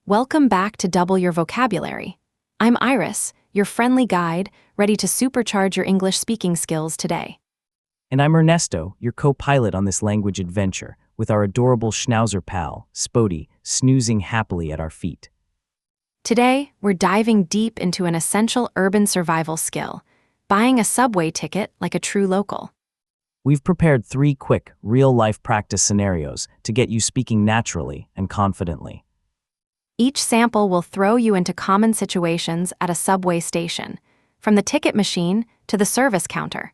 Welcome back to Double Your Vocabulary. I'm Iris, your friendly guide, ready to supercharge your English speaking skills today. And I'm Ernesto, your co-pilot on this language adventure, with our adorable schnauzer pal, Spody, snoozing happily at our feet. Today, we're diving deep into an essential urban survival skill, buying a subway ticket like a true local. We've prepared 3 quick, real-life practice scenarios to get you speaking naturally and confidently. Each sample will throw you into common situations at a subway station, from the ticket machine to the service counter.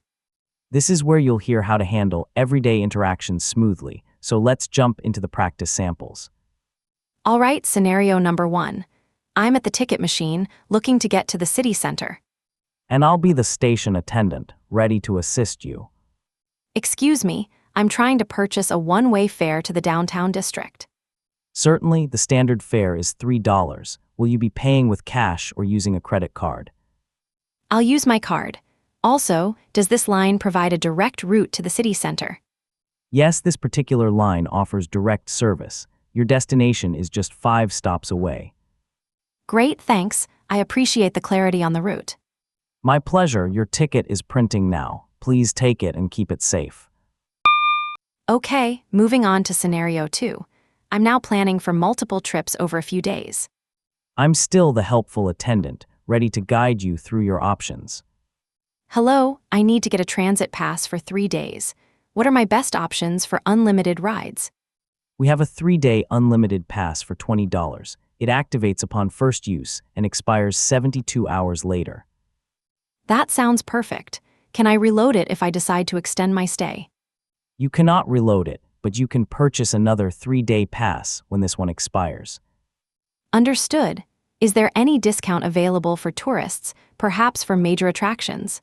This is where you'll hear how to handle everyday interactions smoothly, so let's jump into the practice samples. All right, scenario number 1. I'm at the ticket machine, looking to get to the city center. And I'll be the station attendant, ready to assist you. Excuse me, I'm trying to purchase a one-way fare to the downtown district. Certainly, the standard fare is $3. Will you be paying with cash or using a credit card? I'll use my card. Also, does this line provide a direct route to the city center? Yes, this particular line offers direct service. Your destination is just 5 stops away. Great, thanks. I appreciate the clarity on the route. My pleasure, your ticket is printing now. Please take it and keep it safe. Okay, moving on to scenario 2. I'm now planning for multiple trips over a few days. I'm still the helpful attendant, ready to guide you through your options. Hello, I need to get a transit pass for 3 days. What are my best options for unlimited rides? We have a 3-day unlimited pass for $20. It activates upon first use and expires 72 hours later. That sounds perfect. Can I reload it if I decide to extend my stay? You cannot reload it, but you can purchase another 3-day pass when this one expires. Understood. Is there any discount available for tourists, perhaps for major attractions?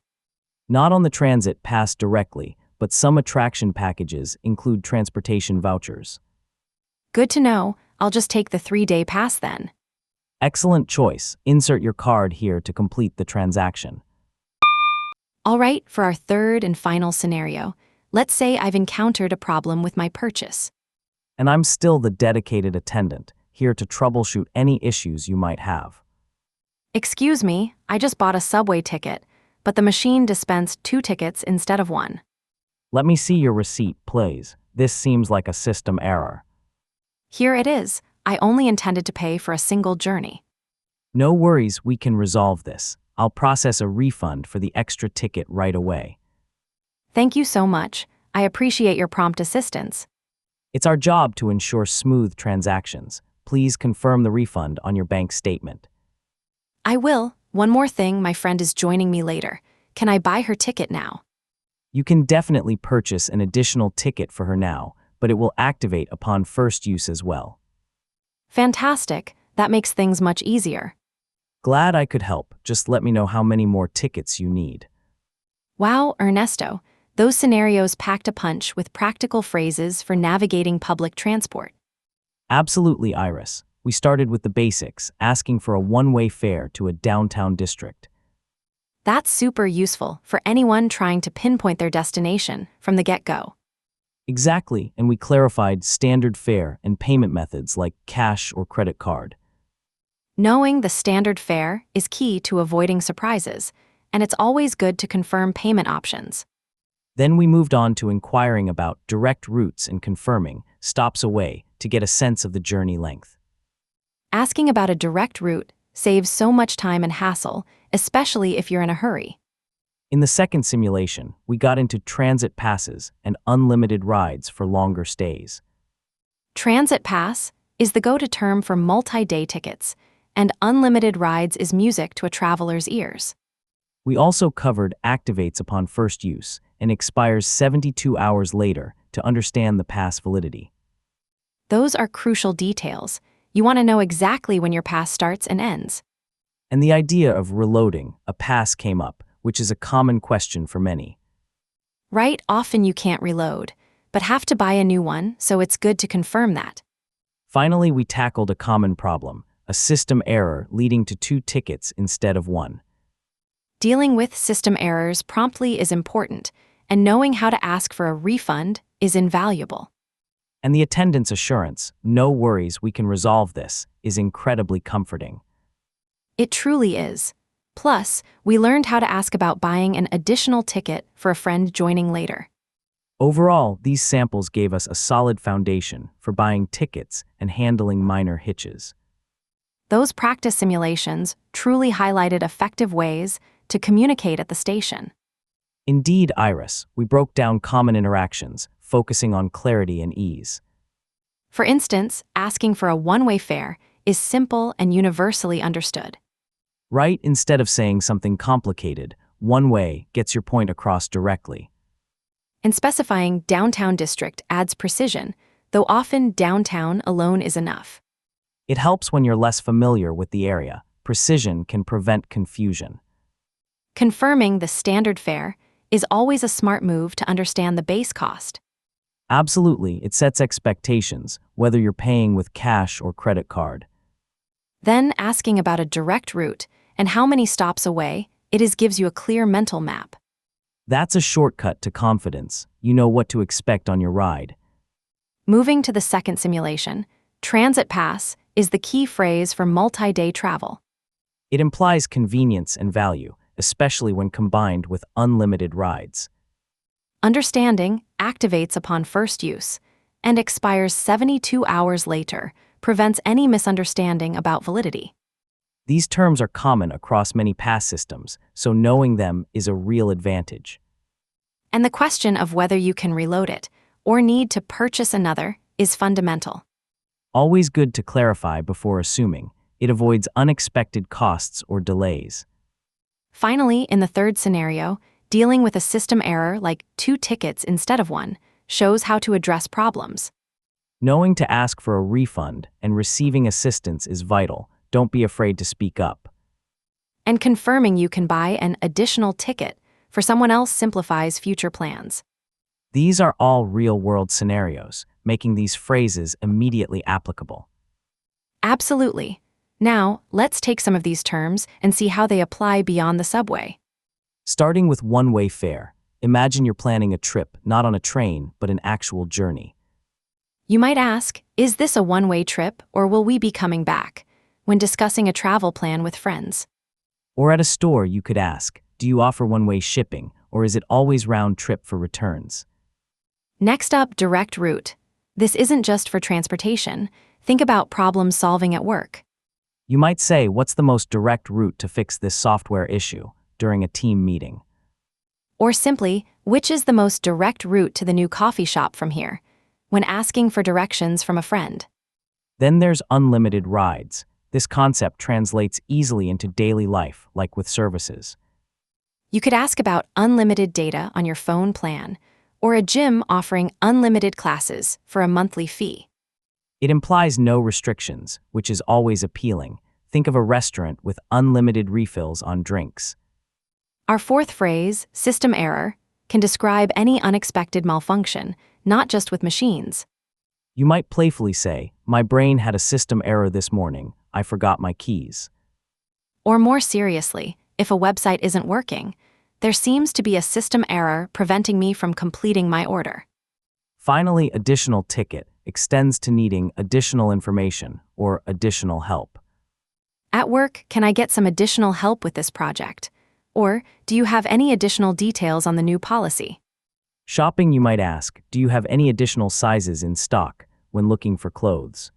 Not on the transit pass directly, but some attraction packages include transportation vouchers. Good to know. I'll just take the 3-day pass then. Excellent choice. Insert your card here to complete the transaction. All right, for our third and final scenario, let's say I've encountered a problem with my purchase. And I'm still the dedicated attendant, here to troubleshoot any issues you might have. Excuse me, I just bought a subway ticket, but the machine dispensed 2 tickets instead of 1. Let me see your receipt, please. This seems like a system error. Here it is. I only intended to pay for a single journey. No worries, we can resolve this. I'll process a refund for the extra ticket right away. Thank you so much. I appreciate your prompt assistance. It's our job to ensure smooth transactions. Please confirm the refund on your bank statement. I will. One more thing, my friend is joining me later. Can I buy her ticket now? You can definitely purchase an additional ticket for her now, but it will activate upon first use as well. Fantastic. That makes things much easier. Glad I could help. Just let me know how many more tickets you need. Wow, Ernesto. Those scenarios packed a punch with practical phrases for navigating public transport. Absolutely, Iris. We started with the basics, asking for a one-way fare to a downtown district. That's super useful for anyone trying to pinpoint their destination from the get-go. Exactly, and we clarified standard fare and payment methods like cash or credit card. Knowing the standard fare is key to avoiding surprises, and it's always good to confirm payment options. Then we moved on to inquiring about direct routes and confirming stops away to get a sense of the journey length. Asking about a direct route saves so much time and hassle, especially if you're in a hurry. In the second simulation, we got into transit passes and unlimited rides for longer stays. Transit pass is the go-to term for multi-day tickets, and unlimited rides is music to a traveler's ears. We also covered activates upon first use and expires 72 hours later to understand the pass validity. Those are crucial details. You want to know exactly when your pass starts and ends. And the idea of reloading a pass came up, which is a common question for many. Right, often you can't reload, but have to buy a new one, so it's good to confirm that. Finally, we tackled a common problem, a system error leading to 2 tickets instead of 1. Dealing with system errors promptly is important, and knowing how to ask for a refund is invaluable. And the attendant's assurance, "No worries, we can resolve this," is incredibly comforting. It truly is. Plus, we learned how to ask about buying an additional ticket for a friend joining later. Overall, these samples gave us a solid foundation for buying tickets and handling minor hitches. Those practice simulations truly highlighted effective ways to communicate at the station. Indeed, Iris, we broke down common interactions, focusing on clarity and ease. For instance, asking for a one-way fare is simple and universally understood. Right, instead of saying something complicated, one way gets your point across directly. And specifying downtown district adds precision, though often downtown alone is enough. It helps when you're less familiar with the area. Precision can prevent confusion. Confirming the standard fare is always a smart move to understand the base cost. Absolutely, it sets expectations, whether you're paying with cash or credit card. Then asking about a direct route and how many stops away it is gives you a clear mental map. That's a shortcut to confidence. You know what to expect on your ride. Moving to the second simulation, transit pass is the key phrase for multi-day travel. It implies convenience and value, especially when combined with unlimited rides. Understanding activates upon first use and expires 72 hours later, prevents any misunderstanding about validity. These terms are common across many pass systems, so knowing them is a real advantage. And the question of whether you can reload it or need to purchase another is fundamental. Always good to clarify before assuming. It avoids unexpected costs or delays. Finally, in the third scenario, dealing with a system error like 2 tickets instead of 1 shows how to address problems. Knowing to ask for a refund and receiving assistance is vital. Don't be afraid to speak up. And confirming you can buy an additional ticket for someone else simplifies future plans. These are all real-world scenarios, making these phrases immediately applicable. Absolutely. Now, let's take some of these terms and see how they apply beyond the subway. Starting with one-way fare, imagine you're planning a trip not on a train but an actual journey. You might ask, is this a one-way trip or will we be coming back? When discussing a travel plan with friends. Or at a store, you could ask, do you offer one-way shipping, or is it always round trip for returns? Next up, direct route. This isn't just for transportation. Think about problem solving at work. You might say, what's the most direct route to fix this software issue during a team meeting? Or simply, which is the most direct route to the new coffee shop from here? When asking for directions from a friend. Then there's unlimited rides. This concept translates easily into daily life, like with services. You could ask about unlimited data on your phone plan, or a gym offering unlimited classes for a monthly fee. It implies no restrictions, which is always appealing. Think of a restaurant with unlimited refills on drinks. Our fourth phrase, system error, can describe any unexpected malfunction, not just with machines. You might playfully say, my brain had a system error this morning. I forgot my keys. Or more seriously, if a website isn't working, there seems to be a system error preventing me from completing my order. Finally, additional ticket extends to needing additional information or additional help. At work, can I get some additional help with this project? Or, do you have any additional details on the new policy? Shopping, you might ask, do you have any additional sizes in stock when looking for clothes?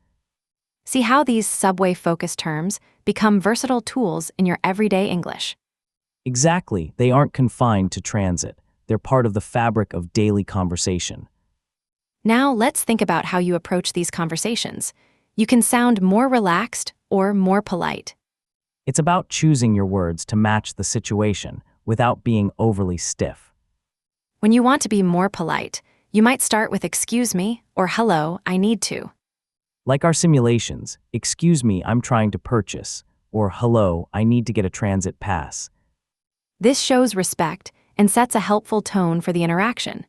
See how these subway-focused terms become versatile tools in your everyday English. Exactly, they aren't confined to transit. They're part of the fabric of daily conversation. Now let's think about how you approach these conversations. You can sound more relaxed or more polite. It's about choosing your words to match the situation without being overly stiff. When you want to be more polite, you might start with excuse me or hello, I need to. Like our simulations, excuse me, I'm trying to purchase, or hello, I need to get a transit pass. This shows respect and sets a helpful tone for the interaction.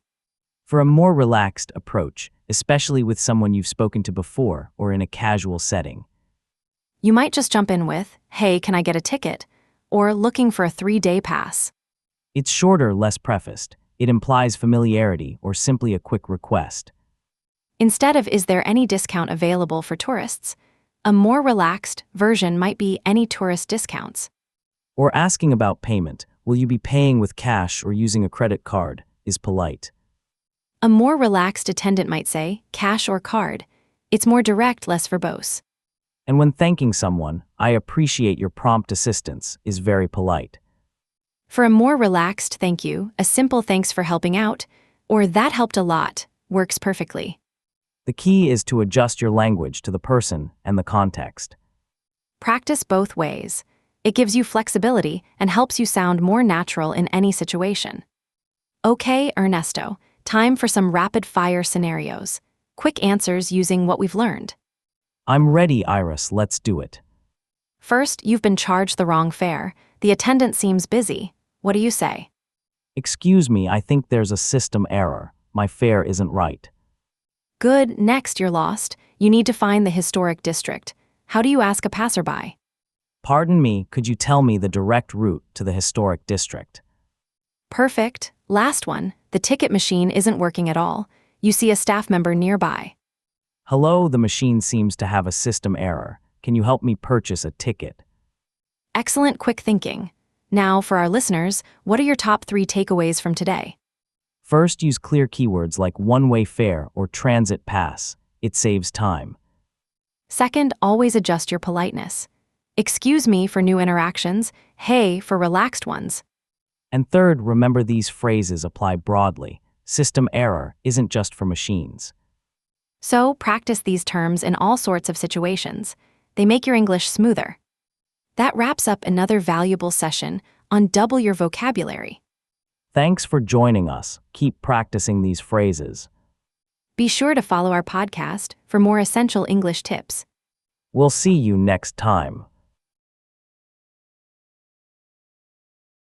For a more relaxed approach, especially with someone you've spoken to before or in a casual setting, You might just jump in with, hey, can I get a ticket? Or looking for a 3-day pass. it's shorter, less prefaced. It implies familiarity or simply a quick request. Instead of is there any discount available for tourists, a more relaxed version might be any tourist discounts. Or asking about payment, will you be paying with cash or using a credit card, is polite. A more relaxed attendant might say, cash or card. It's more direct, less verbose. And when thanking someone, I appreciate your prompt assistance, is very polite. For a more relaxed thank you, a simple thanks for helping out, or that helped a lot, works perfectly. The key is to adjust your language to the person and the context. Practice both ways. It gives you flexibility and helps you sound more natural in any situation. Okay, Ernesto, time for some rapid-fire scenarios. Quick answers using what we've learned. I'm ready, Iris, let's do it. First, you've been charged the wrong fare. The attendant seems busy. What do you say? Excuse me, I think there's a system error. My fare isn't right. Good, next you're lost. You need to find the historic district. How do you ask a passerby? Pardon me, could you tell me the direct route to the historic district? Perfect. Last one, the ticket machine isn't working at all. You see a staff member nearby. Hello, the machine seems to have a system error. Can you help me purchase a ticket? Excellent quick thinking. Now, for our listeners, what are your top 3 takeaways from today? First, use clear keywords like one-way fare or transit pass. It saves time. Second, always adjust your politeness. Excuse me for new interactions, hey for relaxed ones. And third, remember these phrases apply broadly. System error isn't just for machines. So, practice these terms in all sorts of situations. They make your English smoother. That wraps up another valuable session on Double Your Vocabulary. Thanks for joining us. Keep practicing these phrases. Be sure to follow our podcast for more essential English tips. We'll see you next time.